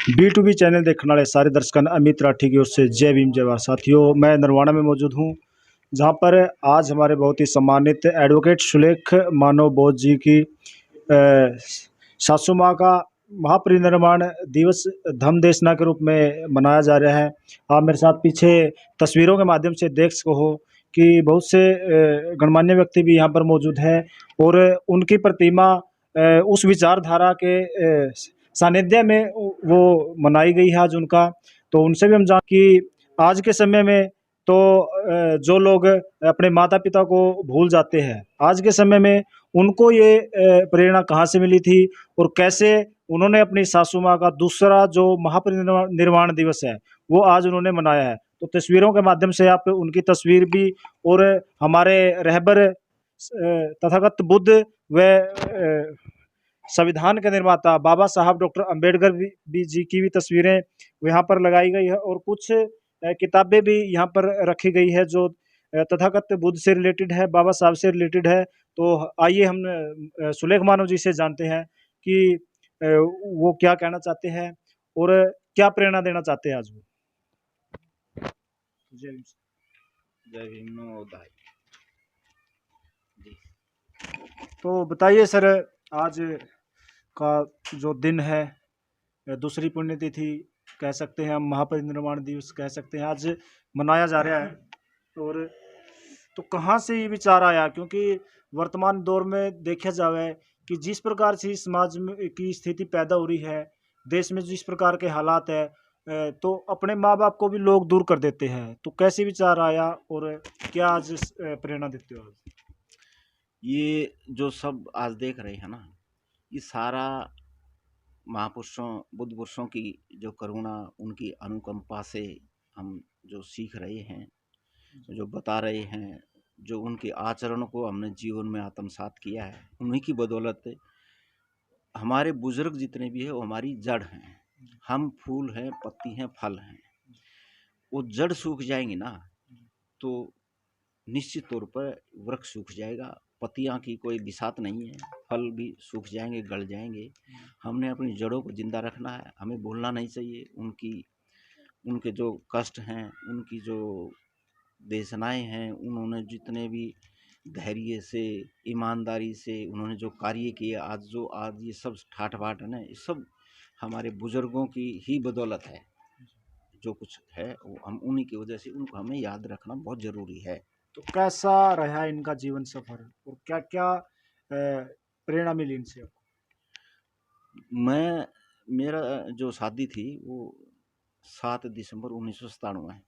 B2B channel देखने वाले सारे दर्शकों अमित राठी की ओर से जय भीम जय भारत। साथियों, मैं नरवाना में मौजूद हूँ, जहाँ पर आज हमारे बहुत ही सम्मानित एडवोकेट सुलेख मानव बोध जी की सासू माँ का महापरिनिर्वाण दिवस धम्म देशना के रूप में मनाया जा रहा है। आप मेरे साथ पीछे तस्वीरों के माध्यम से देख सको हो कि बहुत से गणमान्य व्यक्ति भी यहाँ पर मौजूद हैं और उनकी प्रतिमा उस विचारधारा के सानिध्य में वो मनाई गई है आज उनका। तो उनसे भी हम जान कि आज के समय में तो जो लोग अपने माता पिता को भूल जाते हैं, आज के समय में उनको ये प्रेरणा कहाँ से मिली थी और कैसे उन्होंने अपनी सासू माँ का दूसरा जो महापरिनिर्वाण दिवस है वो आज उन्होंने मनाया है। तो तस्वीरों के माध्यम से आप उनकी तस्वीर भी और हमारे रहबर तथागत बुद्ध व संविधान के निर्माता बाबा साहब डॉक्टर अंबेडकर भी जी की भी तस्वीरें यहाँ पर लगाई गई है और कुछ किताबें भी यहाँ पर रखी गई है जो तथागत बुद्ध से रिलेटेड है, बाबा साहब से रिलेटेड है। तो आइए हम सुलेख मानव जी से जानते हैं कि वो क्या कहना चाहते हैं और क्या प्रेरणा देना चाहते हैं आज वो। जय भीम नमोदाय जी। तो बताइए सर, आज का जो दिन है, दूसरी पुण्यतिथि कह सकते हैं हम, महापरिनिर्वाण दिवस कह सकते हैं, आज मनाया जा रहा है। और तो कहाँ से ये विचार आया, क्योंकि वर्तमान दौर में देखा जाए कि जिस प्रकार से समाज में की स्थिति पैदा हो रही है, देश में जिस प्रकार के हालात है, तो अपने माँ बाप को भी लोग दूर कर देते हैं। तो कैसे विचार आया और क्या आज प्रेरणा देते हो आज? ये जो सब आज देख रहे हैं ना, ये सारा महापुरुषों बुद्ध पुरुषों की जो करुणा, उनकी अनुकंपा से हम जो सीख रहे हैं, जो बता रहे हैं, जो उनके आचरण को हमने जीवन में आत्मसात किया है, उन्हीं की बदौलत हमारे बुजुर्ग जितने भी हैं वो हमारी जड़ हैं। हम फूल हैं, पत्ती हैं, फल हैं। वो जड़ सूख जाएंगी ना तो निश्चित तौर पर वृक्ष सूख जाएगा। पत्तियां की कोई बिसात नहीं है, फल भी सूख जाएंगे, गल जाएंगे। हमने अपनी जड़ों को जिंदा रखना है, हमें भूलना नहीं चाहिए उनके जो कष्ट हैं, उनकी जो देशनाएं हैं, उन्होंने जितने भी धैर्य से, ईमानदारी से उन्होंने जो कार्य किए, आज ये सब ठाठ बाट है ना, ये सब हमारे बुजुर्गों की ही बदौलत है। जो कुछ है वो हम उन्हीं की वजह से, उनको हमें याद रखना बहुत जरूरी है। तो कैसा रहा इनका जीवन सफर और क्या क्या प्रेरणा मिली इनसे आपको? मेरा जो शादी थी वो 7 दिसंबर 1997 है।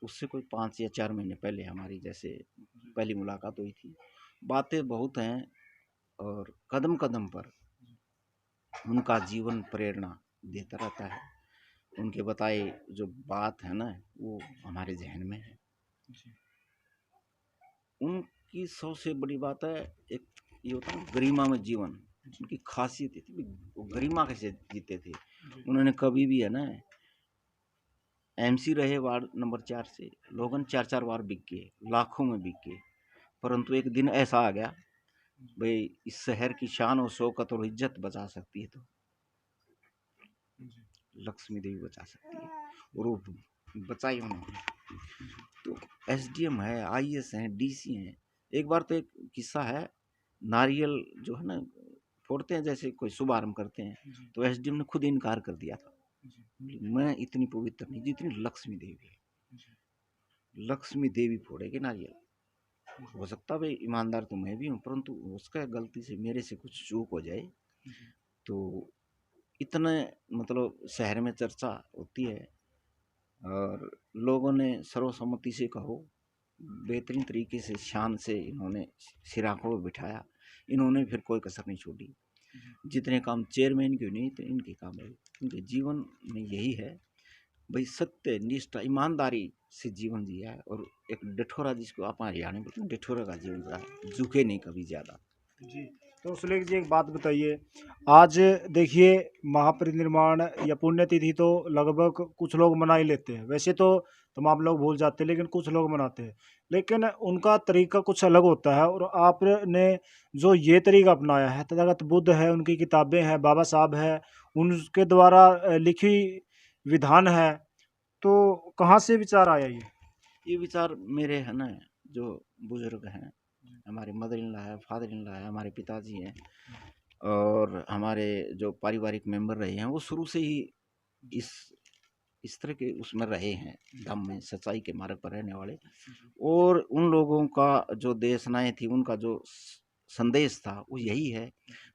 उससे कोई 5 या 4 महीने पहले हमारी जैसे पहली मुलाकात हुई थी। बातें बहुत हैं और कदम कदम पर उनका जीवन प्रेरणा देता रहता है। उनके बताए जो बात है ना वो हमारे जहन में है। उनकी सबसे बड़ी बात है, एक ये होता है गरिमा में जीवन। उनकी खासियत थी वो गरिमा कैसे जीते थे। उन्होंने कभी भी है ना एमसी रहे वार्ड नंबर 4 से, लोगन 4-4 बार बिक गए, लाखों में बिक गए। परंतु एक दिन ऐसा आ गया, भाई इस शहर की शान और शौकत और इज्जत बचा सकती है तो लक्ष्मी देवी बचा सकती है, और वो बचाई उन्होंने। तो एसडीएम है, आईएएस हैं, डीसी हैं। एक बार तो एक किस्सा है, नारियल जो है ना फोड़ते हैं, जैसे कोई शुभारंभ करते हैं, तो एसडीएम ने खुद इनकार कर दिया था, मैं इतनी पवित्र नहीं जितनी लक्ष्मी देवी है। लक्ष्मी देवी फोड़ेगी नारियल। हो सकता भाई ईमानदार तो मैं भी हूँ, परंतु उसका गलती से मेरे से कुछ चूक हो जाए तो इतने मतलब शहर में चर्चा होती है और लोगों ने सर्वसम्मति से कहो बेहतरीन तरीके से शान से इन्होंने सिराकों पर बिठाया। इन्होंने फिर कोई कसर नहीं छोड़ी। जितने काम चेयरमैन के नहीं तो इनके काम है। इनके जीवन में यही है भाई, सत्य निष्ठा ईमानदारी से जीवन जिया है। और एक डिठोरा, जिसको आप हरियाणा में बोलते हैं, डिठोरा का जीवन रहा है, झुके नहीं कभी ज़्यादा जी। तो सुलेख जी एक बात बताइए, आज देखिए महापरिनिर्वाण या पुण्यतिथि तो लगभग कुछ लोग मना ही लेते हैं, वैसे तो तमाम लोग भूल जाते हैं लेकिन कुछ लोग मनाते हैं, लेकिन उनका तरीका कुछ अलग होता है। और आपने जो ये तरीका अपनाया है, तथागत बुद्ध है, उनकी किताबें हैं, बाबा साहब है उनके द्वारा लिखी विधान है, तो कहाँ से विचार आया ये विचार मेरे है ना, जो बुजुर्ग हैं, हमारे मदर इन लॉ है, फादर इन लॉ है, हमारे पिताजी हैं, और हमारे जो पारिवारिक मेंबर रहे हैं, वो शुरू से ही इस तरह के उसमें रहे हैं, धम्म में सच्चाई के मार्ग पर रहने वाले। और उन लोगों का जो देशनाएं थी, उनका जो संदेश था, वो यही है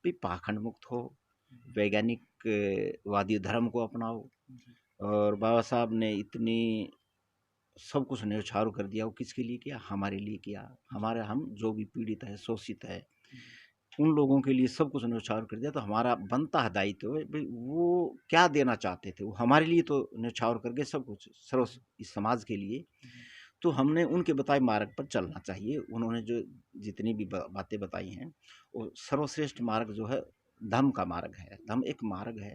कि पाखंड मुक्त हो, वैज्ञानिक वादी धर्म को अपनाओ। और बाबा साहब ने इतनी सब कुछ न्यौछावर कर दिया। वो किसके लिए किया? हमारे लिए किया। हमारे हम जो भी पीड़ित है, शोषित है, उन लोगों के लिए सब कुछ न्यौछावर कर दिया। तो हमारा बनता है दायित्व भाई, वो क्या देना चाहते थे, वो हमारे लिए तो न्यौछावर करके सब कुछ सर्व इस समाज के लिए। तो हमने उनके बताए मार्ग पर चलना चाहिए। उन्होंने जो जितनी भी बातें बताई हैं, वो सर्वश्रेष्ठ मार्ग जो है धम्म का मार्ग है। धम्म एक मार्ग है,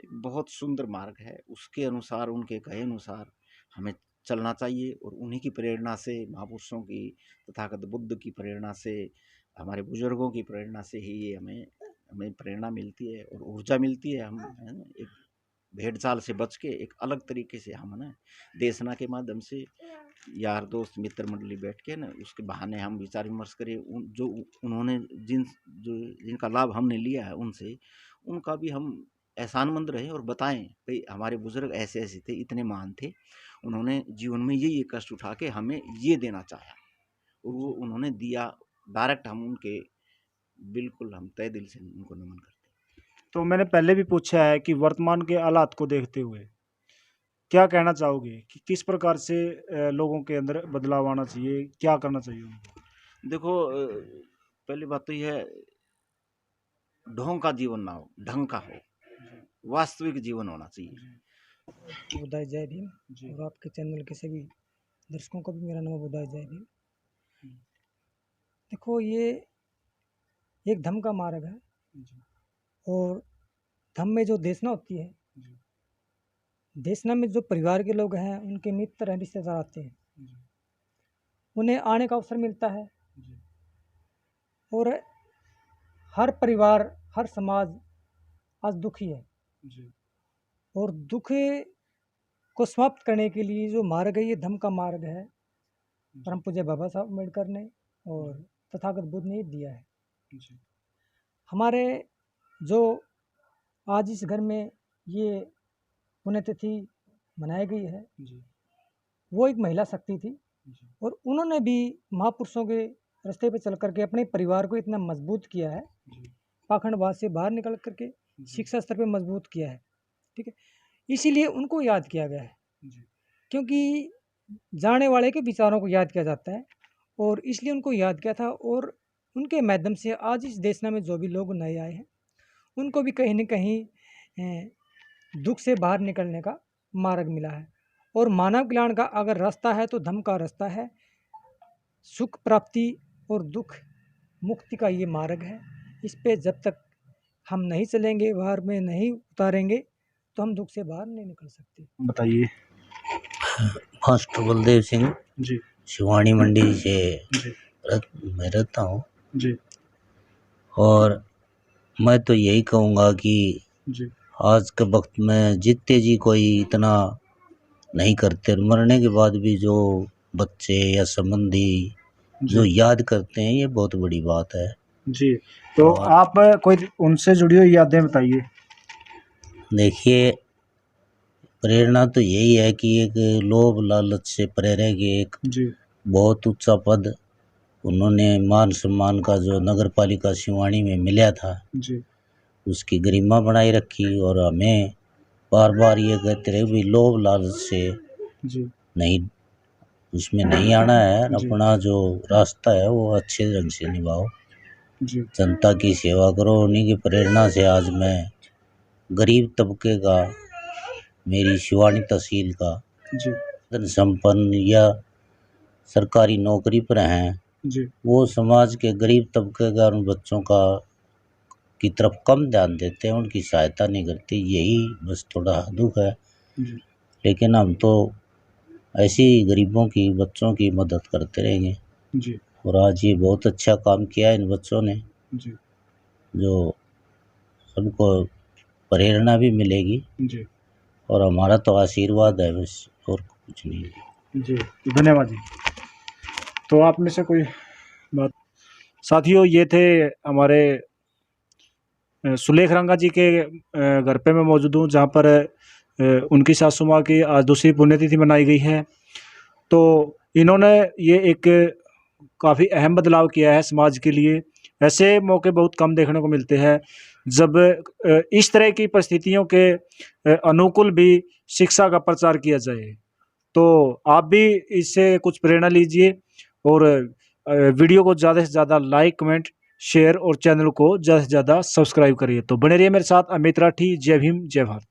एक बहुत सुंदर मार्ग है। उसके अनुसार, उनके कहे अनुसार हमें चलना चाहिए। और उन्हीं की प्रेरणा से, महापुरुषों की, तथागत बुद्ध की प्रेरणा से, हमारे बुजुर्गों की प्रेरणा से ही ये हमें प्रेरणा मिलती है और ऊर्जा मिलती है। हम है ना, एक भेड़ चाल से बच के एक अलग तरीके से हम ना देशना के माध्यम से यार दोस्त मित्र मंडली बैठ के ना, उसके बहाने हम विचार विमर्श करें। जो उन्होंने जिनका लाभ हमने लिया है उनसे, उनका भी हम एहसानमंद रहे और बताएं भाई हमारे बुजुर्ग ऐसे ऐसे थे, इतने महान थे, उन्होंने जीवन में ये कष्ट उठा के हमें ये देना चाहा और वो उन्होंने दिया। डायरेक्ट हम उनके बिल्कुल हम तय दिल से उनको नमन करते हैं। तो मैंने पहले भी पूछा है कि वर्तमान के हालात को देखते हुए क्या कहना चाहोगे कि किस प्रकार से लोगों के अंदर बदलाव आना चाहिए, क्या करना चाहिए उनको? देखो, पहली बात तो यह है, ढोंग का जीवन ना हो, ढंग का हो, वास्तविक जीवन होना चाहिए। बुधाई जय भीम। और आपके चैनल के सभी दर्शकों को भी मेरा नाम बुधाई जय भीम। देखो, ये एक धम्म का मार्ग है और धम्म में जो देशना होती है, देशना में जो परिवार के लोग हैं, उनके मित्र हैं, रिश्तेदार आते हैं, उन्हें आने का अवसर मिलता है। और हर परिवार, हर समाज आज दुखी है और दुख को समाप्त करने के लिए जो मार्ग है, ये धम्म का मार्ग है। परम पूज्य बाबा साहब अम्बेडकर ने और तथागत बुद्ध ने दिया है। हमारे जो आज इस घर में ये पुण्यतिथि मनाई गई है, वो एक महिला शक्ति थी और उन्होंने भी महापुरुषों के रास्ते पे चल करके अपने परिवार को इतना मजबूत किया है, पाखंडवाद से बाहर निकल करके शिक्षा स्तर पे मजबूत किया है। ठीक है, इसीलिए उनको याद किया गया है, क्योंकि जाने वाले के विचारों को याद किया जाता है और इसलिए उनको याद किया था। और उनके माध्यम से आज इस देशना में जो भी लोग नए आए हैं, उनको भी कहीं न कहीं दुख से बाहर निकलने का मार्ग मिला है। और मानव कल्याण का अगर रास्ता है तो धम्म का रास्ता है। सुख प्राप्ति और दुख मुक्ति का ये मार्ग है। इस पे जब तक हम नहीं चलेंगे, बाहर में नहीं उतारेंगे, तो हम दुख से बाहर नहीं निकल सकते। बताइए। मास्टर बलदेव सिंह जी। शिवानी मंडी से मैं रहता हूँ जी। और मैं तो यही कहूँगा कि जी, आज के वक्त में जितने जी कोई इतना नहीं करते, मरने के बाद भी जो बच्चे या संबंधी जो याद करते हैं, ये बहुत बड़ी बात है जी। तो आप कोई उनसे जुड़ी हुई यादें बताइए। देखिए, प्रेरणा तो यही है कि एक लोभ लालच से परे रह के एक बहुत ऊंचा पद उन्होंने मान सम्मान का जो नगर पालिका सिवानी में मिला था जी, उसकी गरिमा बनाई रखी। और हमें बार बार ये कहते रहे भी लोभ लालच से जी, नहीं, उसमें नहीं आना है। अपना जो रास्ता है वो अच्छे ढंग से निभाओ, जनता की सेवा करो। उन्हीं की प्रेरणा से आज मैं गरीब तबके का, मेरी शिवानी तहसील का धन संपन्न या सरकारी नौकरी पर हैं, वो समाज के गरीब तबके का उन बच्चों का की तरफ कम ध्यान देते हैं, उनकी सहायता नहीं करते। यही बस थोड़ा दुख है। लेकिन हम तो ऐसे ही गरीबों की, बच्चों की मदद करते रहेंगे जी। और आज ये बहुत अच्छा काम किया इन बच्चों ने, जो सबको प्रेरणा भी मिलेगी जी और हमारा तो आशीर्वाद है बस, और कुछ नहीं। जी, धन्यवाद जी। तो आप में से कोई बात? साथियों, ये थे हमारे सुलेख रंगा जी के घर पे मैं मौजूद हूँ, जहाँ पर उनकी सासू माँ की आज दूसरी पुण्यतिथि मनाई गई है। तो इन्होंने ये एक काफ़ी अहम बदलाव किया है समाज के लिए। ऐसे मौके बहुत कम देखने को मिलते हैं जब इस तरह की परिस्थितियों के अनुकूल भी शिक्षा का प्रचार किया जाए। तो आप भी इससे कुछ प्रेरणा लीजिए और वीडियो को ज़्यादा से ज़्यादा लाइक, कमेंट, शेयर और चैनल को ज़्यादा से ज़्यादा सब्सक्राइब करिए। तो बने रहिए मेरे साथ। अमित राठी। जय भीम, जय भारत।